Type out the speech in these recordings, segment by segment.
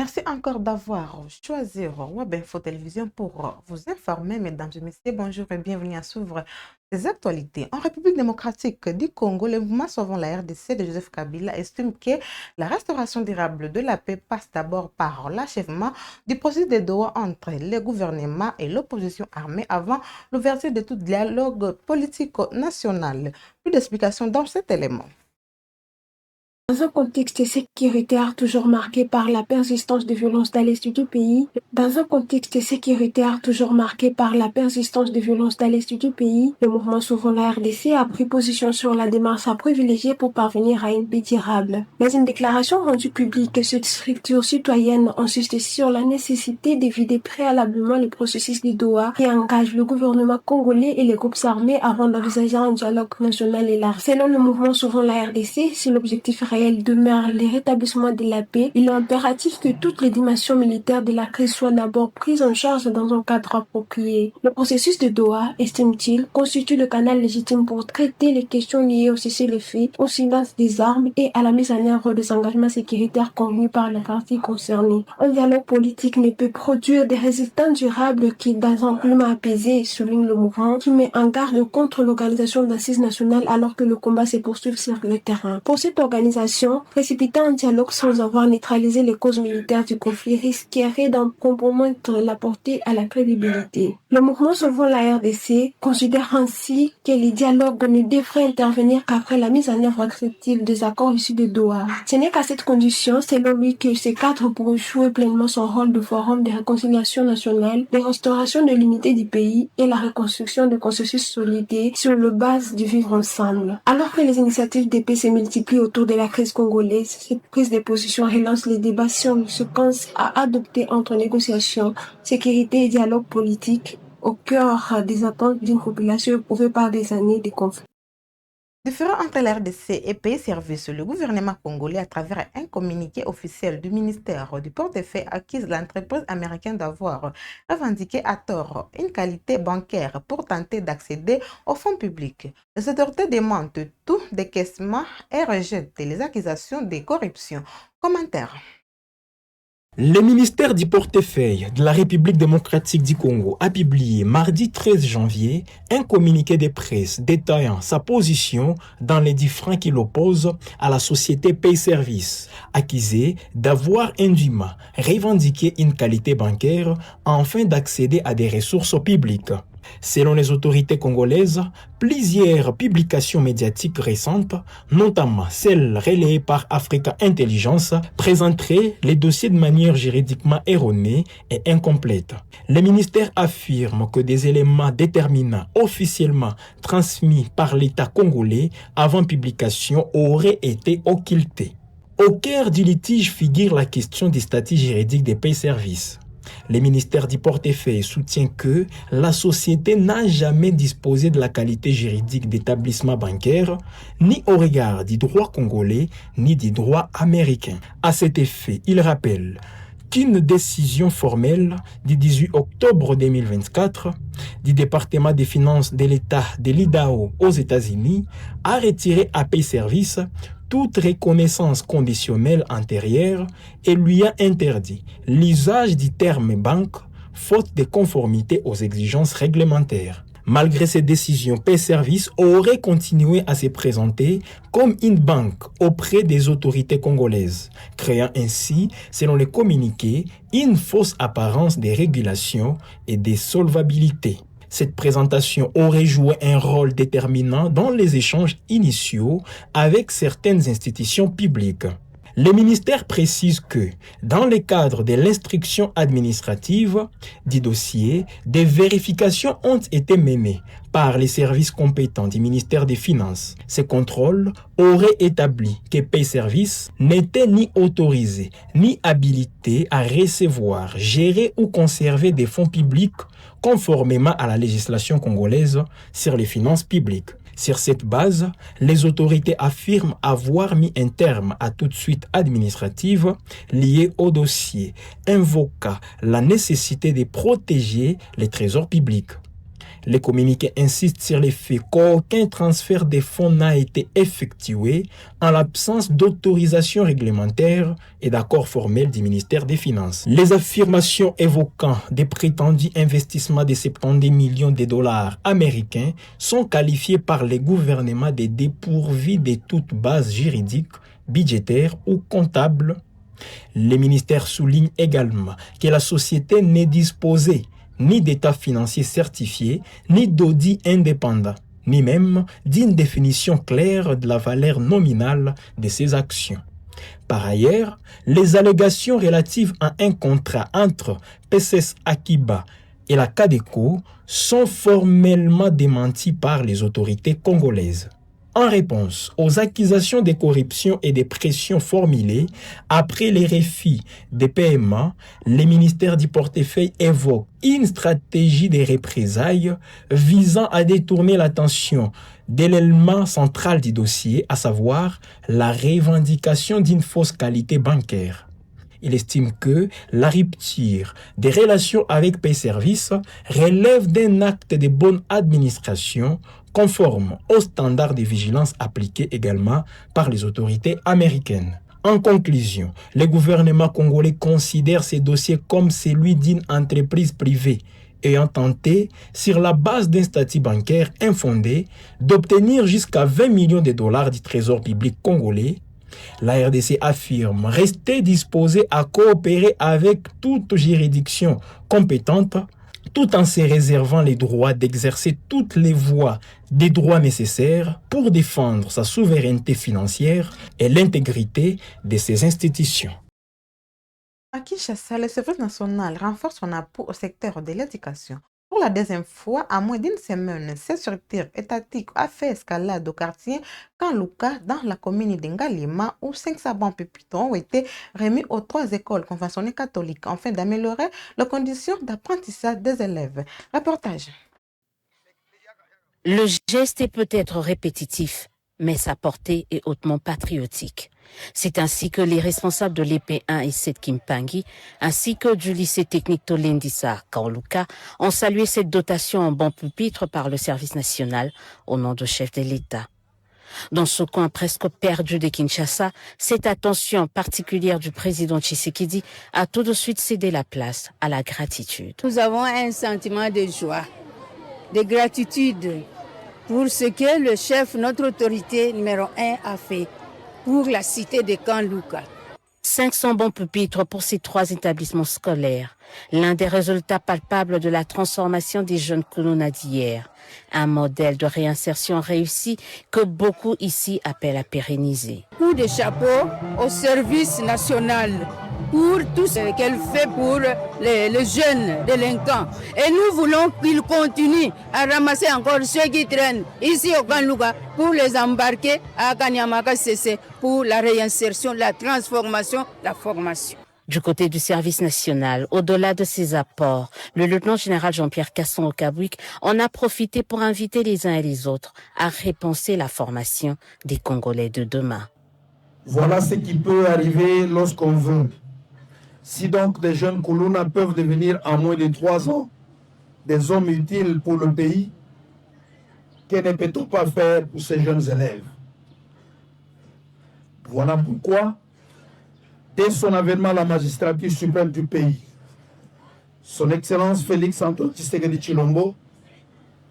Merci encore d'avoir choisi Web Info Télévision pour vous informer, mesdames et messieurs. Bonjour et bienvenue à S'ouvre des actualités. En République démocratique du Congo, le mouvement Sauvons la RDC de Joseph Kabila estime que la restauration durable de la paix passe d'abord par l'achèvement du processus de Doha entre le gouvernement et l'opposition armée avant l'ouverture de tout dialogue politique national. Plus d'explications dans cet élément. Dans un contexte sécuritaire toujours marqué par la persistance de violences dans l'est du pays, le mouvement Sauvons la RDC a pris position sur la démarche à privilégier pour parvenir à une paix durable. Dans une déclaration rendue publique, cette structure citoyenne insiste sur la nécessité d'éviter préalablement le processus de Doha qui engage le gouvernement congolais et les groupes armés avant d'envisager un dialogue national élargi. Selon le mouvement Sauvons la RDC, si l'objectif réel demeure le rétablissement de la paix, il est impératif que toutes les dimensions militaires de la crise soient d'abord prises en charge dans un cadre approprié. Le processus de Doha, estime-t-il, constitue le canal légitime pour traiter les questions liées au cessez-le-feu, au silence des armes et à la mise en œuvre des engagements sécuritaires convenus par les parties concernées. Un dialogue politique ne peut produire des résultats durables qui, dans un climat apaisé, souligne le mouvement, qui met en garde contre l'organisation d'assises nationales alors que le combat se poursuit sur le terrain. Pour cette organisation, précipiter un dialogue sans avoir neutralisé les causes militaires du conflit risquerait d'en compromettre la portée à la crédibilité. Le mouvement Sauvons la RDC considère ainsi que les dialogues ne devraient intervenir qu'après la mise en œuvre acceptive des accords issus de Doha. Ce n'est qu'à cette condition, selon lui, que ces cadres pourront jouer pleinement son rôle de forum de réconciliation nationale, de restauration de l'unité du pays et la reconstruction de consensus solidaires sur la base du vivre ensemble. Alors que les initiatives de paix se multiplient autour de la crise congolaise, cette prise de position relance les débats sur les séquences à adopter entre négociation, sécurité et dialogue politique au cœur des attentes d'une population éprouvée par des années de conflits. Différent entre la RDC et Pays Service, le gouvernement congolais, à travers un communiqué officiel du ministère du Portefeuille, accuse l'entreprise américaine d'avoir revendiqué à tort une qualité bancaire pour tenter d'accéder aux fonds publics. Les autorités demandent tout décaissement et rejettent les accusations de corruption. Commentaire. Le ministère du Portefeuille de la République démocratique du Congo a publié mardi 13 janvier un communiqué de presse détaillant sa position dans les différends qui l'opposent à la société Pay Service, accusée d'avoir indûment revendiqué une qualité bancaire afin d'accéder à des ressources publiques. Selon les autorités congolaises, plusieurs publications médiatiques récentes, notamment celles relayées par Africa Intelligence, présenteraient les dossiers de manière juridiquement erronée et incomplète. Le ministère affirme que des éléments déterminants officiellement transmis par l'État congolais avant publication auraient été occultés. Au cœur du litige figure la question du statut juridique des Pay Services. Le ministère du Portefeuille soutient que la société n'a jamais disposé de la qualité juridique d'établissement bancaire, ni au regard du droit congolais, ni du droit américain. À cet effet, il rappelle qu'une décision formelle du 18 octobre 2024 du département des finances de l'État de l'Idaho aux États-Unis a retiré à Pay Service toute reconnaissance conditionnelle antérieure et lui a interdit l'usage du terme banque faute de conformité aux exigences réglementaires. Malgré ces décisions, Pay Service aurait continué à se présenter comme une banque auprès des autorités congolaises, créant ainsi, selon les communiqués, une fausse apparence des régulations et des solvabilités. Cette présentation aurait joué un rôle déterminant dans les échanges initiaux avec certaines institutions publiques. Le ministère précise que, dans le cadre de l'instruction administrative du dossier, des vérifications ont été menées par les services compétents du ministère des Finances. Ces contrôles auraient établi que Pay Service n'était ni autorisé ni habilité à recevoir, gérer ou conserver des fonds publics conformément à la législation congolaise sur les finances publiques. Sur cette base, les autorités affirment avoir mis un terme à toute suite administrative liée au dossier, invoquant la nécessité de protéger les trésors publics. Les communiqués insistent sur le fait qu'aucun transfert des fonds n'a été effectué en l'absence d'autorisation réglementaire et d'accord formel du ministère des Finances. Les affirmations évoquant des prétendus investissements de 70 millions de dollars américains sont qualifiées par les gouvernements de dépourvus de toute base juridique, budgétaire ou comptable. Le ministère souligne également que la société n'est disposée ni d'état financier certifié, ni d'audit indépendant, ni même d'une définition claire de la valeur nominale de ses actions. Par ailleurs, les allégations relatives à un contrat entre PSS Akiba et la Cadeco sont formellement démenties par les autorités congolaises. En réponse aux accusations de corruption et de pression formulées après les refus des paiements, le ministère du portefeuille évoque une stratégie de représailles visant à détourner l'attention de l'élément central du dossier, à savoir la revendication d'une fausse qualité bancaire. Il estime que la rupture des relations avec Payservice relève d'un acte de bonne administration conforme aux standards de vigilance appliqués également par les autorités américaines. En conclusion, le gouvernement congolais considère ces dossiers comme celui d'une entreprise privée ayant tenté, sur la base d'un statut bancaire infondé, d'obtenir jusqu'à 20 millions de dollars du trésor public congolais. La RDC affirme rester disposée à coopérer avec toute juridiction compétente tout en se réservant les droits d'exercer toutes les voies des droits nécessaires pour défendre sa souveraineté financière et l'intégrité de ses institutions. À Kinshasa, le service national renforce son appui au secteur de l'éducation. Pour la deuxième fois, à moins d'une semaine, cette structure étatique a fait escalade au quartier Kanluka dans la commune d'Ngalima où 500 bons pupitres ont été remis aux 3 écoles conventionnées catholiques afin d'améliorer les conditions d'apprentissage des élèves. Reportage. Le geste est peut-être répétitif, mais sa portée est hautement patriotique. C'est ainsi que les responsables de l'EP1 et 7 Kimpangi, ainsi que du lycée technique Tolendisa Kanluka, ont salué cette dotation en bons pupitres par le service national au nom du chef de l'État. Dans ce coin presque perdu de Kinshasa, cette attention particulière du président Tshisekedi a tout de suite cédé la place à la gratitude. Nous avons un sentiment de joie, de gratitude pour ce que le chef, notre autorité numéro 1, a fait pour la cité de Kanluka. 500 bons pupitres pour ces 3 établissements scolaires, l'un des résultats palpables de la transformation des jeunes colonnes d'hier, un modèle de réinsertion réussi que beaucoup ici appellent à pérenniser. Coup de chapeau au service national pour tout ce qu'elle fait pour les jeunes délinquants. Et nous voulons qu'ils continuent à ramasser encore ceux qui traînent ici au Kanluka pour les embarquer à Kanyamaka CC pour la réinsertion, la transformation, la formation. Du côté du service national, au-delà de ses apports, le lieutenant-général Jean-Pierre Casson-Okabouik en a profité pour inviter les uns et les autres à repenser la formation des Congolais de demain. Voilà ce qui peut arriver lorsqu'on veut. Si donc des jeunes Koulouna peuvent devenir en moins de 3 ans des hommes utiles pour le pays, que ne peut-on pas faire pour ces jeunes élèves? Voilà pourquoi, dès son avènement à la magistrature suprême du pays, son Excellence Félix-Antoine Tshisekedi Tshilombo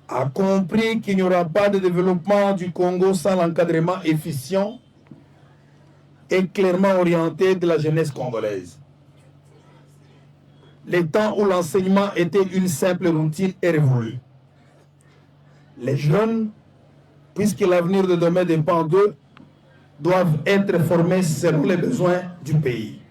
a compris qu'il n'y aura pas de développement du Congo sans l'encadrement efficient et clairement orienté de la jeunesse congolaise. Les temps où l'enseignement était une simple routine est révolu. Les jeunes, puisque l'avenir de demain dépend d'eux, doivent être formés selon les besoins du pays.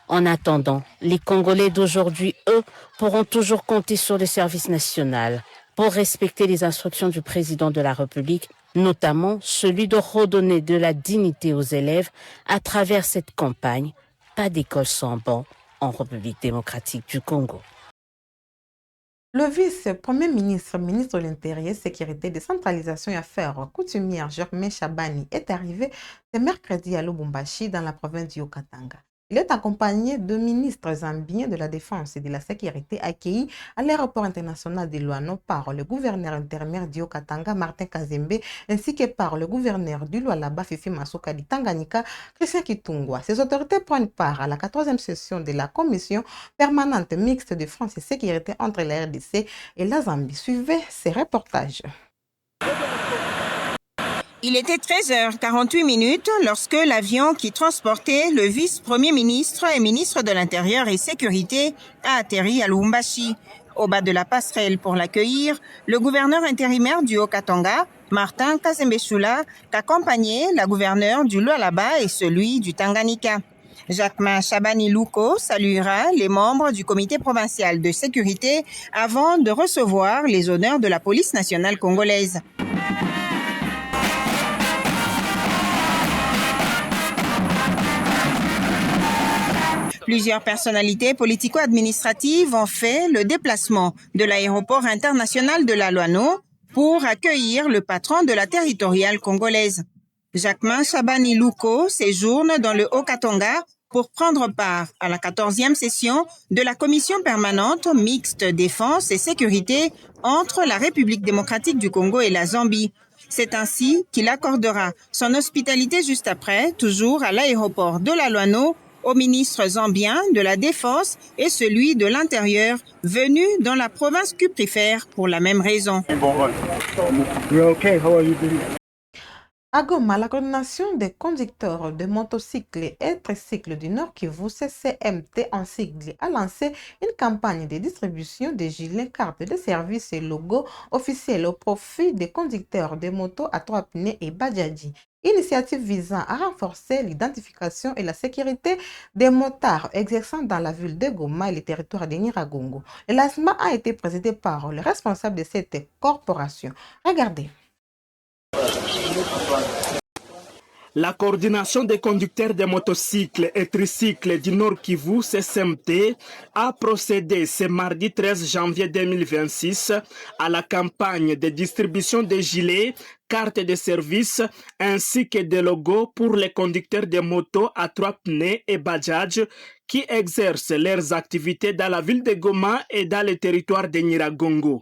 En attendant, les Congolais d'aujourd'hui, eux, pourront toujours compter sur le service national pour respecter les instructions du président de la République, notamment celui de redonner de la dignité aux élèves à travers cette campagne « Pas d'école sans banc » en République démocratique du Congo. Le vice-premier ministre, ministre de l'Intérieur, Sécurité, Décentralisation et Affaires coutumières, Germain Chabani, est arrivé ce mercredi à Lubumbashi, dans la province du Haut-Katanga. Il est accompagné de ministres zambiens de la Défense et de la Sécurité accueillis à l'aéroport international de Luano par le gouverneur intérimaire du Haut-Katanga, Martin Kazembe, ainsi que par le gouverneur du Lualaba, Fifi Masuka di Tanganyika, Christian Kitungwa. Ces autorités prennent part à la 14e session de la commission permanente mixte de France et sécurité entre la RDC et la Zambie. Suivez ces reportages. Il était 13h48 lorsque l'avion qui transportait le vice-premier ministre et ministre de l'Intérieur et Sécurité a atterri à Lubumbashi. Au bas de la passerelle pour l'accueillir, le gouverneur intérimaire du Haut-Katanga, Martin Kazembe-Sula, qu'accompagnait la gouverneure du Lualaba et celui du Tanganyika. Jacquemin Chabani Louko saluera les membres du comité provincial de sécurité avant de recevoir les honneurs de la police nationale congolaise. Plusieurs personnalités politico-administratives ont fait le déplacement de l'aéroport international de la Luano pour accueillir le patron de la territoriale congolaise. Jacquemin Chabani Louko séjourne dans le Haut-Katanga pour prendre part à la 14e session de la commission permanente mixte défense et sécurité entre la République démocratique du Congo et la Zambie. C'est ainsi qu'il accordera son hospitalité juste après, toujours à l'aéroport de la Luano, au ministre zambien de la Défense et celui de l'Intérieur, venus dans la province cuprifère pour la même raison. À Goma, la coordination des conducteurs de motocycles et tricycles du Nord Kivu, CCMT en sigle, a lancé une campagne de distribution de gilets, cartes de service et logos officiels au profit des conducteurs de motos à 3 pneus et Bajadji. Initiative visant à renforcer l'identification et la sécurité des motards exerçant dans la ville de Goma et les territoires de Nyiragongo. Le lancement a été présidé par le responsable de cette corporation. Regardez. La coordination des conducteurs de motocycles et tricycles du Nord Kivu, CCMT, a procédé ce mardi 13 janvier 2026 à la campagne de distribution des gilets, cartes de service ainsi que des logos pour les conducteurs de motos à 3 pneus et Bajaj qui exercent leurs activités dans la ville de Goma et dans le territoire de Nyiragongo.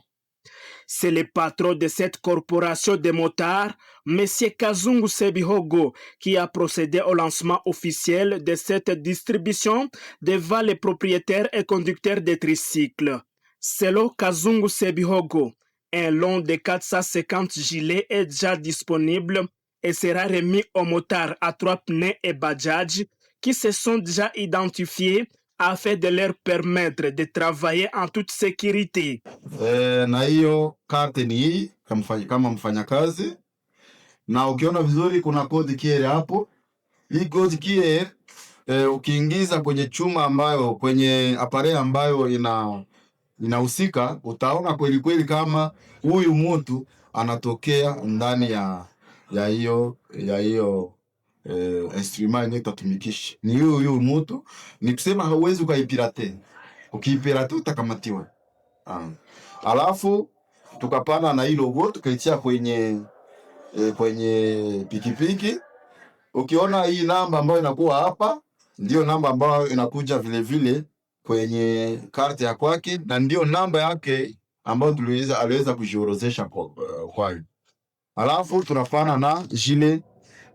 C'est le patron de cette corporation de motards, M. Kazungu Sebihogo, qui a procédé au lancement officiel de cette distribution devant les propriétaires et conducteurs de tricycles. Selon Kazungu Sebihogo, un lot de 450 gilets est déjà disponible et sera remis aux motards à 3 pneus et Bajaj qui se sont déjà identifiés afin de leur permettre de travailler en toute sécurité. Na hiyo karte ni hii kama mfanyakazi, na ukiona vizuri kuna code QR hapo. Hii code QR ukiingiza kwenye chuma ambayo kwenye apare ambayo inahusika, utaona kweli kweli kama huyu mtu anatokea ndani ya hiyo instrument yenye utatumikisha. Ni huyu mtu, ni kusema hauwezi ukaipirate. Ukiipirate utakamatiwa. Alafu tukapana na hilo logo tukaitia kwenye pikipiki. Ukiona hii namba ambayo inakuwa hapa, ndio namba ambayo inakuja vile vile kwenye karte ya kwake, na ndio namba yake ambayo aliweza kujiorozesha kwa. Alafu tunafana na jile,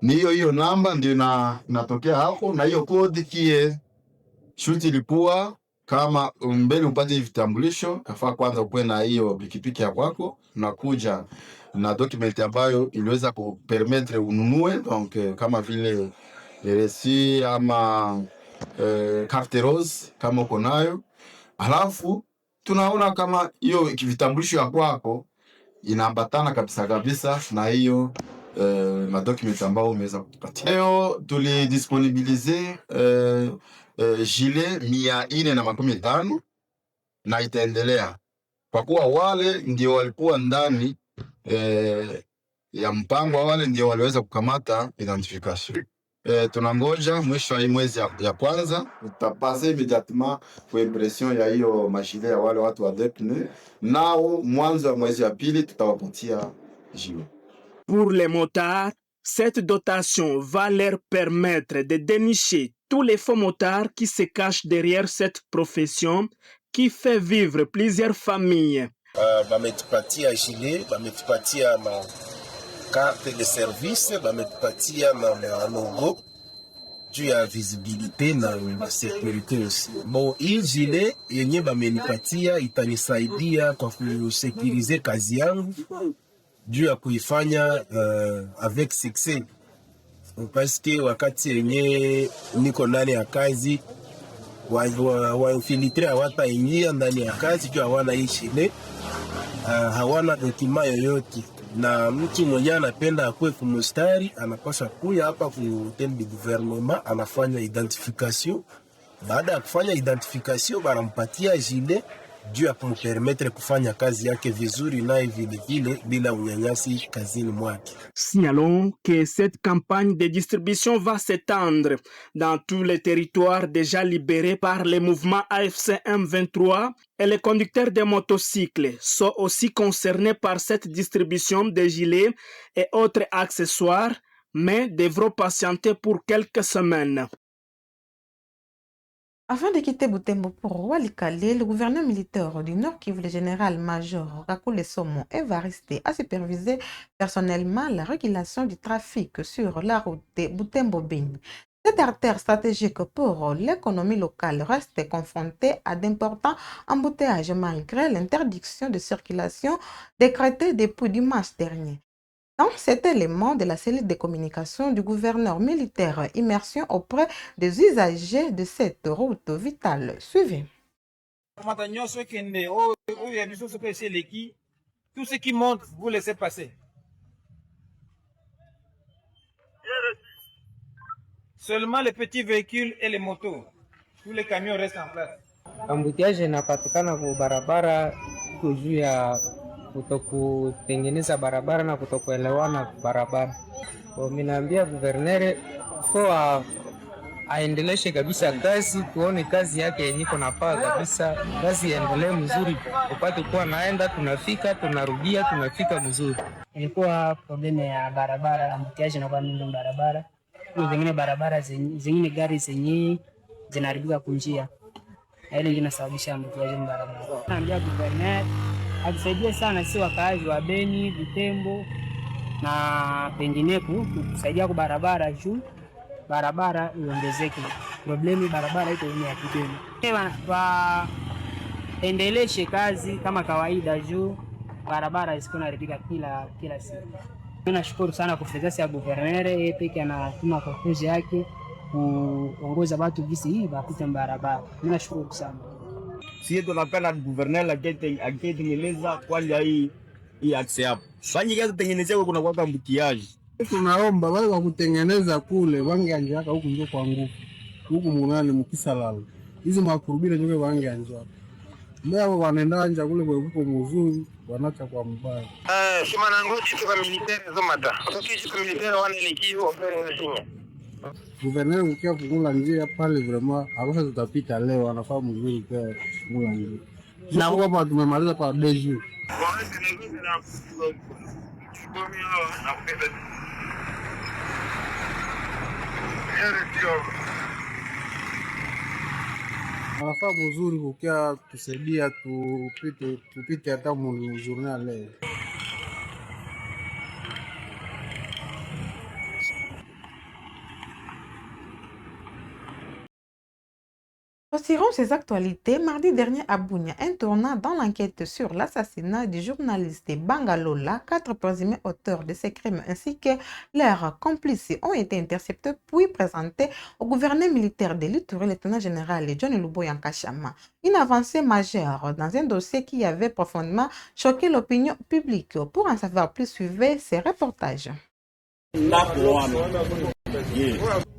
ni hiyo namba ndio inatokea hapo, na hiyo code kie shuti ilikuwa kama mbele upate vitambulisho, kafaa kwanza ukwe na hiyo pikipiki ya kwako, unakuja na document ambayo iliweza kupermettre ununue, donc kama vile RSI ama carte rose kama uko nayo. Alafu tunaona kama hiyo vitambulisho ya kwako inaambatana kabisa na hiyo na document ambao umeweza kutupatia. Leo tulidisponibilize gilet 450 na itaendelea kwa kuwa wale ndio walikuwa ndani ya mpango, wale ndio waliweza kukamata identification. Tunangoja mwisho wa mwezi ya kwanza tutapase immédiatement kwa impression ya hiyo mashine ya wale watu wa DEPNE, nao mwanzo wa mwezi wa pili tutawapatia jiwe. Pour les motards, cette dotation va leur permettre de dénicher tous les faux motards qui se cachent derrière cette profession qui fait vivre plusieurs familles. Bametupatia gilet, bametupatia ma carte de service, bametupatia ma logo juu ya visibilité na sécurité aussi. Bon, hii gilet yenye bamenipatia itanisaidia kwa kusekurize kazi yangu juu ya kuifanya avec succès. Parce que wakati yenye niko ndani ya kazi wainfiltre hawataingia ndani ya kazi juu hawana hii gilet, hawana dokima yoyote, na mtu mwenye anapenda akue kumustari anapaswa kuya hapa ku tembe gouvernement anafanya identification. Baada ya kufanya identification banampatia gilet juu ya kumpermettre kufanya kazi yake vizuri naye vile vile bila unyanyasi kazini mwake. Signalons que cette campagne de distribution va s'étendre dans tous les territoires déjà libérés par les mouvements AFC M23 et les conducteurs de motocycles sont aussi concernés par cette distribution de gilets et autres accessoires, mais devront patienter pour quelques semaines. Avant de quitter Butembo pour Walikale, le gouverneur militaire du Nord Kivu, le général-major Kakule Somo, va rester à superviser personnellement la régulation du trafic sur la route de Butembo-Beni. Cette artère stratégique pour l'économie locale reste confrontée à d'importants embouteillages malgré l'interdiction de circulation décrétée depuis dimanche dernier. Dans cet élément de la cellule de communication du gouverneur militaire, immersion auprès des usagers de cette route vitale. Suivez. Tout ce qui monte, vous laissez passer. Seulement les petits véhicules et les motos. Tous les camions restent en place. Ambutiaje inapatikana kwa barabara juu ya kutokutengeneza barabara na kutokuelewana barabara. Kwa minaambia guvernere kwa aendeleshe kabisa kazi, tuone kazi yake yenye iko nafaa kabisa, kazi iendelee mzuri, upate kuwa naenda tunafika tunarudia tunafika mzuri. Ilikuwa probleme ya barabara, ambutiaje na kwa mingi barabara. Zingine barabara zingine gari zenye zinaribika kunjia. Ile inasababisha ambutiaje barabara. Naambia guvernere atusaidia sana si wakaaji wa Beni, Butembo na penginepo kusaidia kwa barabara juu barabara iongezeke. Problemi barabara iko ni ya Beni. Endeleshe kazi kama kawaida juu barabara isiko naribika kila siku. Tunashukuru sana kwa fedhasi ya guvernere, yeye peke anatuma kokozi yake kuongoza watu gisi hii bapite barabara. Tunashukuru sana. Sisi tunapenda guverneur akitengeneza kwanja hii access hapo. Fanye kazi tengenezea kuna kwa mbutiaji. Tunaomba wale wa kutengeneza kule wangeanza huku ndio kwa nguvu. Huku munani mkisalala. Hizi makurubira ndio wangeanza. Mbao wanaenda anja kule kwa huko mzuri wanacha kwa mbaya. Shima na ngoti kwa militaire zomata. Sisi kwa militaire wanaelekiwa opere Kenya. Gouverneur mkia kungula njia pale vraiment akosha tutapita leo anafaa mzuri kwa kungula njia. Na kwa tumemaliza kwa DG. Anafaa mzuri kukia tusaidia tupite hata mu journal leo. Poursuivons ces actualités. Mardi dernier à Bunia, un tournant dans l'enquête sur l'assassinat du journaliste Bangalola, 4 présumés auteurs de ces crimes ainsi que leurs complices ont été interceptés puis présentés au gouverneur militaire de l'Ituri, le lieutenant-général John Luboya Nkashama. Une avancée majeure dans un dossier qui avait profondément choqué l'opinion publique. Pour en savoir plus, suivez ces reportages.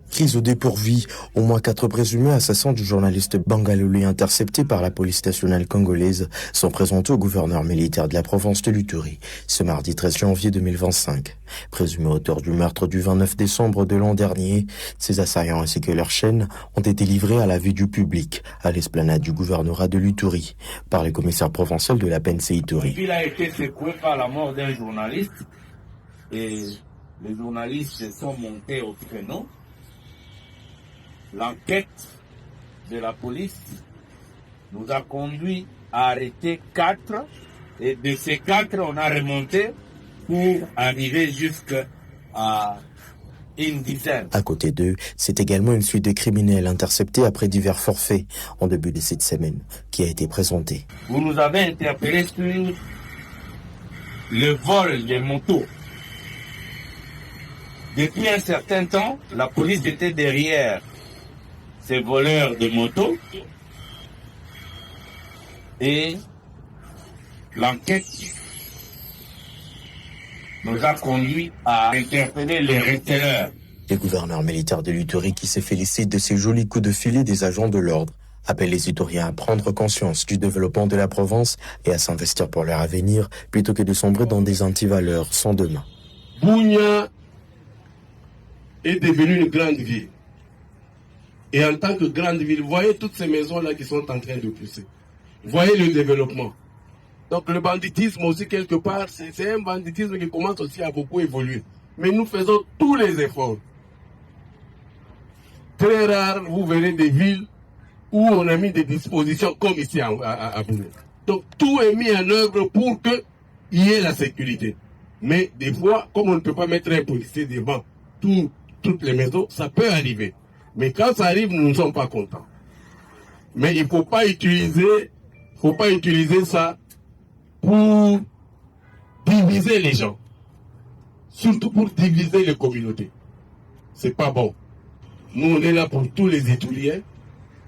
Prise au dépourvu, au moins 4 présumés assassins du journaliste Bangalolé interceptés par la police nationale congolaise sont présentés au gouverneur militaire de la province de l'Uturi ce mardi 13 janvier 2025. Présumés auteurs du meurtre du 29 décembre de l'an dernier, ces assaillants ainsi que leurs chaînes ont été livrés à la vue du public à l'esplanade du gouvernorat de l'Uturi par les commissaires provinciaux de la PNC Ituri. Il a été secoué par la mort d'un journaliste et les journalistes sont montés au créneau. l'enquête de la police nous a conduit à arrêter 4 et de ces 4, on a remonté pour arriver jusqu'à une dizaine. À côté d'eux, c'est également une suite de criminels interceptés après divers forfaits en début de cette semaine qui a été présentée. Vous nous avez interpellés sur le vol des motos. Depuis un certain temps, la police était derrière ces voleurs de motos et l'enquête nous a conduit à interpeller les receleurs. Le gouverneur militaire de l'Uturi, qui se félicite de ces jolis coups de filet des agents de l'ordre, appelle les Ituriens à prendre conscience du développement de la province et à s'investir pour leur avenir plutôt que de sombrer dans des antivaleurs sans demain. Bunia est devenue une grande ville. Et en tant que grande ville, voyez toutes ces maisons-là qui sont en train de pousser. Voyez le développement. Donc le banditisme aussi, quelque part, c'est un banditisme qui commence aussi à beaucoup évoluer. Mais nous faisons tous les efforts. Très rare, vous verrez des villes où on a mis des dispositions comme ici à Boulogne. Donc tout est mis en œuvre pour qu'il y ait la sécurité. Mais des fois, comme on ne peut pas mettre un policier devant toutes les maisons, ça peut arriver. Mais quand ça arrive, nous ne sommes pas contents. Mais il ne faut pas utiliser ça pour diviser les gens. Surtout pour diviser les communautés. C'est pas bon. Nous, on est là pour tous les Ituriens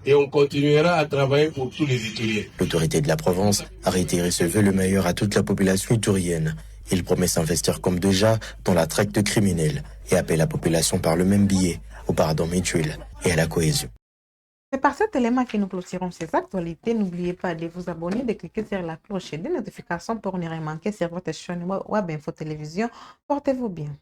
et on continuera à travailler pour tous les Ituriens. L'autorité de la province a réitéré ce vœu le meilleur à toute la population iturienne. Il promet s'investir comme déjà dans la traque criminelle et appelle la population par le même biais au pardon mutuel et à la cohésion. C'est par cet élément que nous clôturons ces actualités. N'oubliez pas de vous abonner, de cliquer sur la cloche des notifications pour ne rien manquer sur votre chaîne Web Info Télévision. Portez-vous bien.